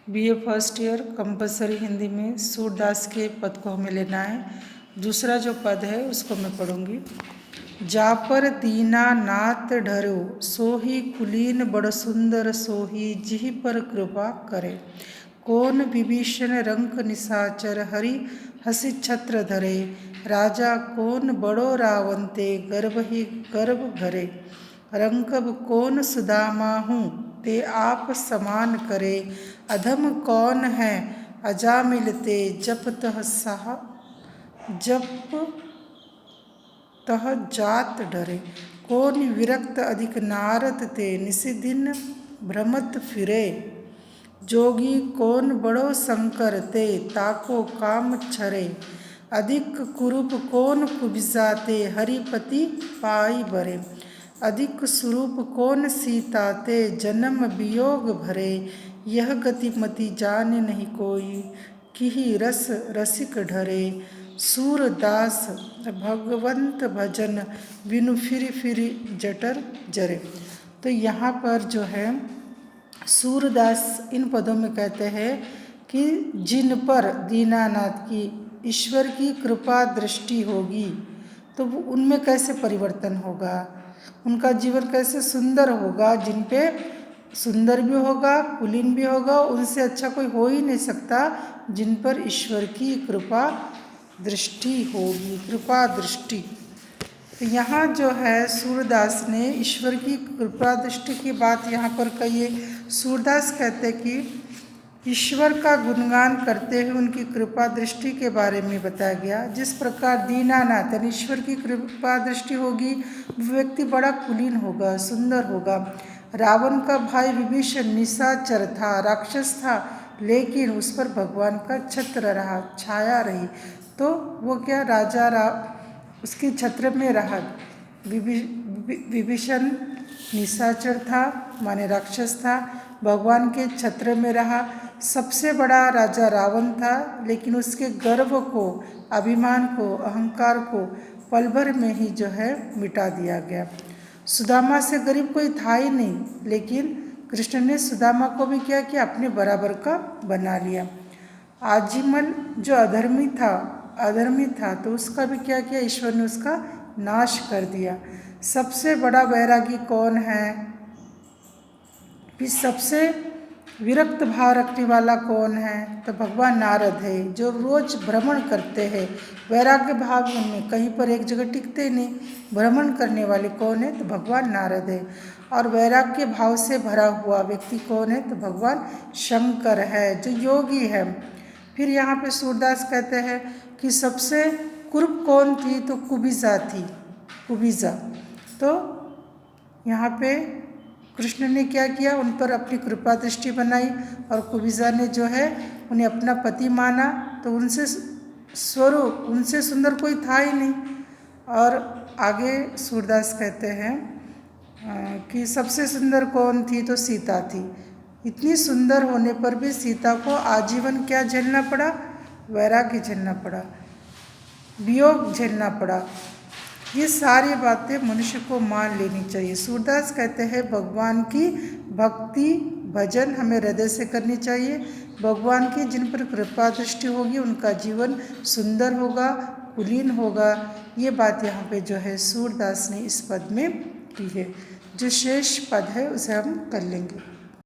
BA first year compulsory Hindi में सूरदास के पद को हमें लेना है। दूसरा जो पद है उसको मैं पढ़ूंगी। जा पर दीना नाथ ढरो सोही कुलीन बड़ सुंदर सोही जिहि पर कृपा करे। कौन विभीषण रंक निशाचर हरि हसि छत्र धरे। राजा कौन बड़ो रावंते गर्भ ही गर्भ भरे। रंकब कौन सुदामाहूँ ते आप समान करे। अधम कौन है अजा मिलते जप तह जात डरे। कौन विरक्त अधिक नारद ते निसिदिन भ्रमत फिरे। जोगी कौन बड़ो शंकर ते ताको काम छरे। अधिक कुरूप कौन कुबिजा ते हरिपति पाई बरे। अधिक स्वरूप कौन सीता ते जन्म वियोग भरे। यह गति मति जाने नहीं कोई किहि रस रसिक ढरे। सूरदास भगवंत भजन बिनु फिरि फिरि जटर जरे। तो यहाँ पर जो है सूरदास इन पदों में कहते हैं कि जिन पर दीनानाथ की ईश्वर की कृपा दृष्टि होगी तो उनमें कैसे परिवर्तन होगा, उनका जीवन कैसे सुंदर होगा। जिन पे सुंदर भी होगा कुलीन भी होगा, उनसे अच्छा कोई हो ही नहीं सकता जिन पर ईश्वर की कृपा दृष्टि होगी, कृपा दृष्टि। तो यहाँ जो है सूरदास ने ईश्वर की कृपा दृष्टि की बात यहाँ पर कही है। सूरदास कहते कि ईश्वर का गुणगान करते हुए उनकी कृपा दृष्टि के बारे में बताया गया। जिस प्रकार दीनानाथ यानी ईश्वर की कृपा दृष्टि होगी वो व्यक्ति बड़ा कुलीन होगा, सुंदर होगा। रावण का भाई विभीषण निशाचर था, राक्षस था, लेकिन उस पर भगवान का छत्र रहा, छाया रही। तो वो क्या राजा उसकी छत्र में रहा। विभीषण निशाचर था माने राक्षस था, भगवान के छत्र में रहा। सबसे बड़ा राजा रावण था, लेकिन उसके गर्व को, अभिमान को, अहंकार को पल भर में ही जो है मिटा दिया गया। सुदामा से गरीब कोई था ही नहीं, लेकिन कृष्ण ने सुदामा को भी क्या किया, अपने बराबर का बना लिया। आजीमन जो अधर्मी था तो उसका भी क्या किया, ईश्वर ने उसका नाश कर दिया। सबसे बड़ा वैरागी कौन है, फिर सबसे विरक्त भाव रखने वाला कौन है, तो भगवान नारद है, जो रोज भ्रमण करते हैं। वैराग्य भाव उनमें कहीं पर एक जगह टिकते नहीं, भ्रमण करने वाले कौन है, तो भगवान नारद है। और वैराग्य भाव से भरा हुआ व्यक्ति कौन है, तो भगवान शंकर है, जो योगी है। फिर यहाँ पे सूरदास कहते हैं कि सबसे कुरूप कौन थी, तो कुबिजा थी, कुबिजा। तो यहाँ पे कृष्ण ने क्या किया, उन पर अपनी कृपा दृष्टि बनाई और कुबिजा ने जो है उन्हें अपना पति माना। तो उनसे स्वरूप, उनसे सुंदर कोई था ही नहीं। और आगे सूरदास कहते हैं कि सबसे सुंदर कौन थी, तो सीता थी। इतनी सुंदर होने पर भी सीता को आजीवन क्या झेलना पड़ा, वैराग्य झेलना पड़ा, वियोग झेलना पड़ा। ये सारी बातें मनुष्य को मान लेनी चाहिए। सूरदास कहते हैं भगवान की भक्ति भजन हमें हृदय से करनी चाहिए। भगवान की जिन पर कृपा दृष्टि होगी उनका जीवन सुंदर होगा, कुलीन होगा। ये बात यहाँ पे जो है सूरदास ने इस पद में की है। जो शेष पद है उसे हम कर लेंगे।